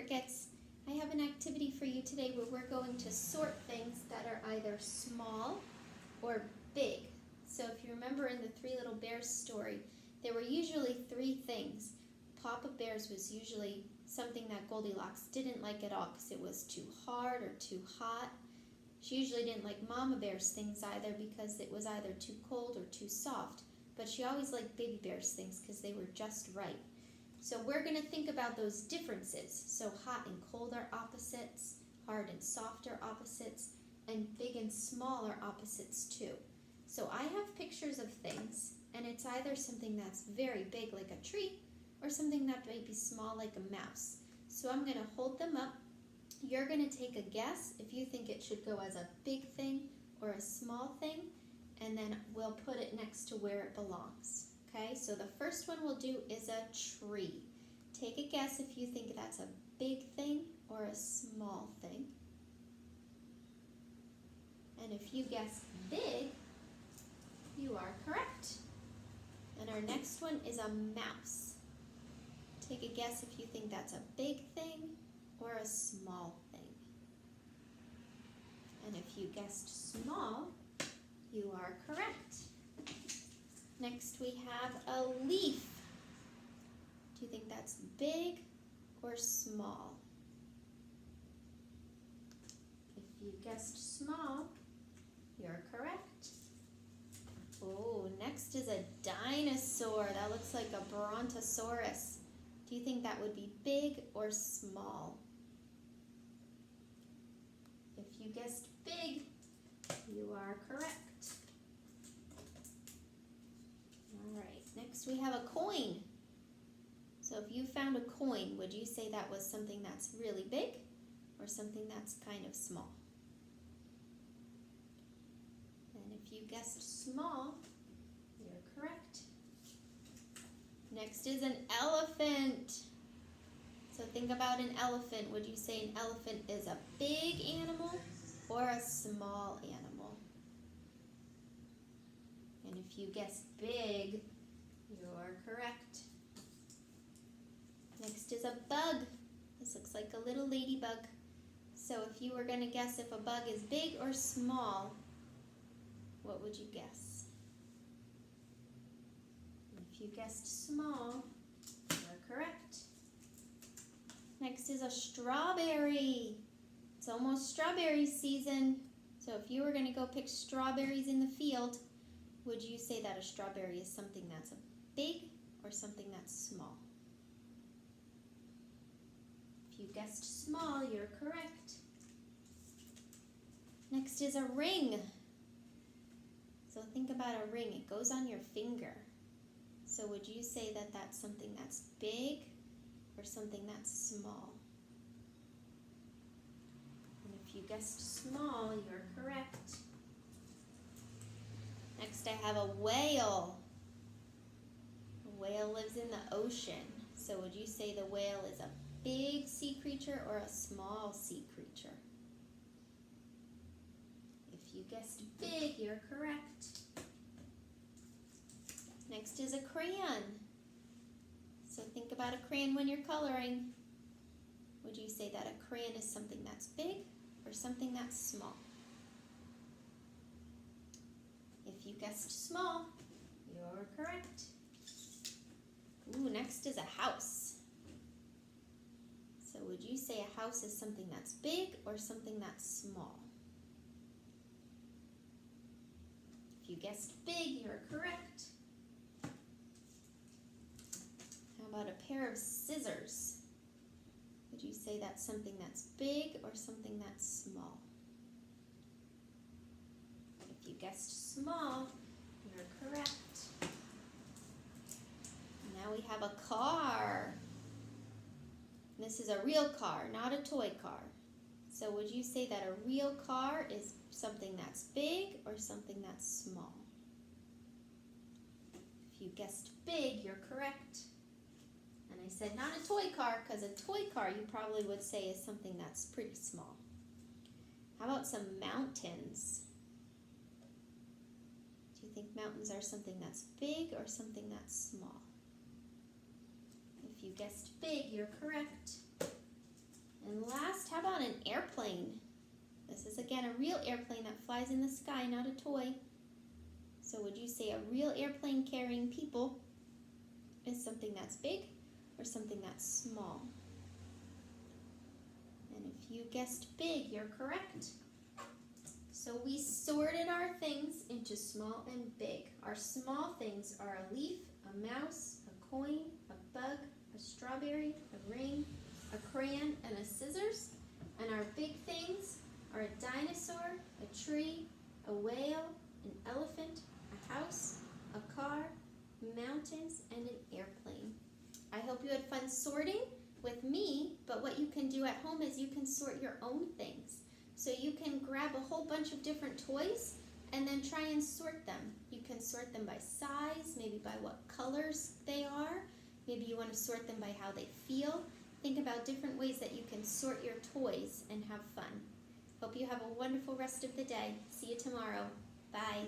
Crickets. I have an activity for you today where we're going to sort things that are either small or big. So if you remember in the Three Little Bears story, there were usually three things. Papa Bear's was usually something that Goldilocks didn't like at all because it was too hard or too hot. She usually didn't like Mama Bear's things either because it was either too cold or too soft. But she always liked Baby Bear's things because they were just right. So we're going to think about those differences. So hot and cold are opposites, hard and soft are opposites, and big and small are opposites too. So I have pictures of things, and it's either something that's very big like a tree, or something that may be small like a mouse. So I'm going to hold them up. You're going to take a guess if you think it should go as a big thing or a small thing, and then we'll put it next to where it belongs. Okay, so the first one we'll do is a tree. Take a guess if you think that's a big thing or a small thing. And if you guess big, you are correct. And our next one is a mouse. Take a guess if you think that's a big thing or a small thing. And if you guessed small, you are correct. Next we have a leaf. Do you think that's big or small? If you guessed small, you're correct. Oh, next is a dinosaur. That looks like a brontosaurus. Do you think that would be big or small? If you guessed big, you are correct. Next we have a coin. So if you found a coin, would you say that was something that's really big or something that's kind of small? And if you guessed small, you're correct. Next is an elephant. So think about an elephant. Would you say an elephant is a big animal or a small animal? And if you guessed big, you're correct. Next is a bug. This looks like a little ladybug. So if you were going to guess if a bug is big or small, what would you guess? If you guessed small, you're correct. Next is a strawberry. It's almost strawberry season. So if you were going to go pick strawberries in the field, would you say that a strawberry is something that's big or something that's small? If you guessed small, you're correct. Next is a ring. So think about a ring. It goes on your finger. So would you say that that's something that's big or something that's small? And if you guessed small, you're correct. Next I have a whale. A whale lives in the ocean. So would you say the whale is a big sea creature or a small sea creature? If you guessed big, you're correct. Next is a crayon. So think about a crayon when you're coloring. Would you say that a crayon is something that's big or something that's small? If you guessed small, you're correct. Ooh, next is a house. So would you say a house is something that's big or something that's small? If you guessed big, you're correct. How about a pair of scissors? Would you say that's something that's big or something that's small? If you guessed small, you're correct. Now we have a car. This is a real car, not a toy car. So would you say that a real car is something that's big or something that's small? If you guessed big, you're correct. And I said not a toy car because a toy car you probably would say is something that's pretty small. How about some mountains? Do you think mountains are something that's big or something that's small? If you guessed big, you're correct. And last, how about an airplane? This is again a real airplane that flies in the sky, not a toy. So would you say a real airplane carrying people is something that's big or something that's small? And if you guessed big, you're correct. So we sorted our things into small and big. Our small things are a leaf, a mouse, a coin, a bug, a strawberry, a ring, a crayon, and a scissors. And our big things are a dinosaur, a tree, a whale, an elephant, a house, a car, mountains, and an airplane. I hope you had fun sorting with me, but what you can do at home is you can sort your own things. So you can grab a whole bunch of different toys and then try and sort them. You can sort them by size, maybe by what colors they are. Maybe you want to sort them by how they feel. Think about different ways that you can sort your toys and have fun. Hope you have a wonderful rest of the day. See you tomorrow. Bye.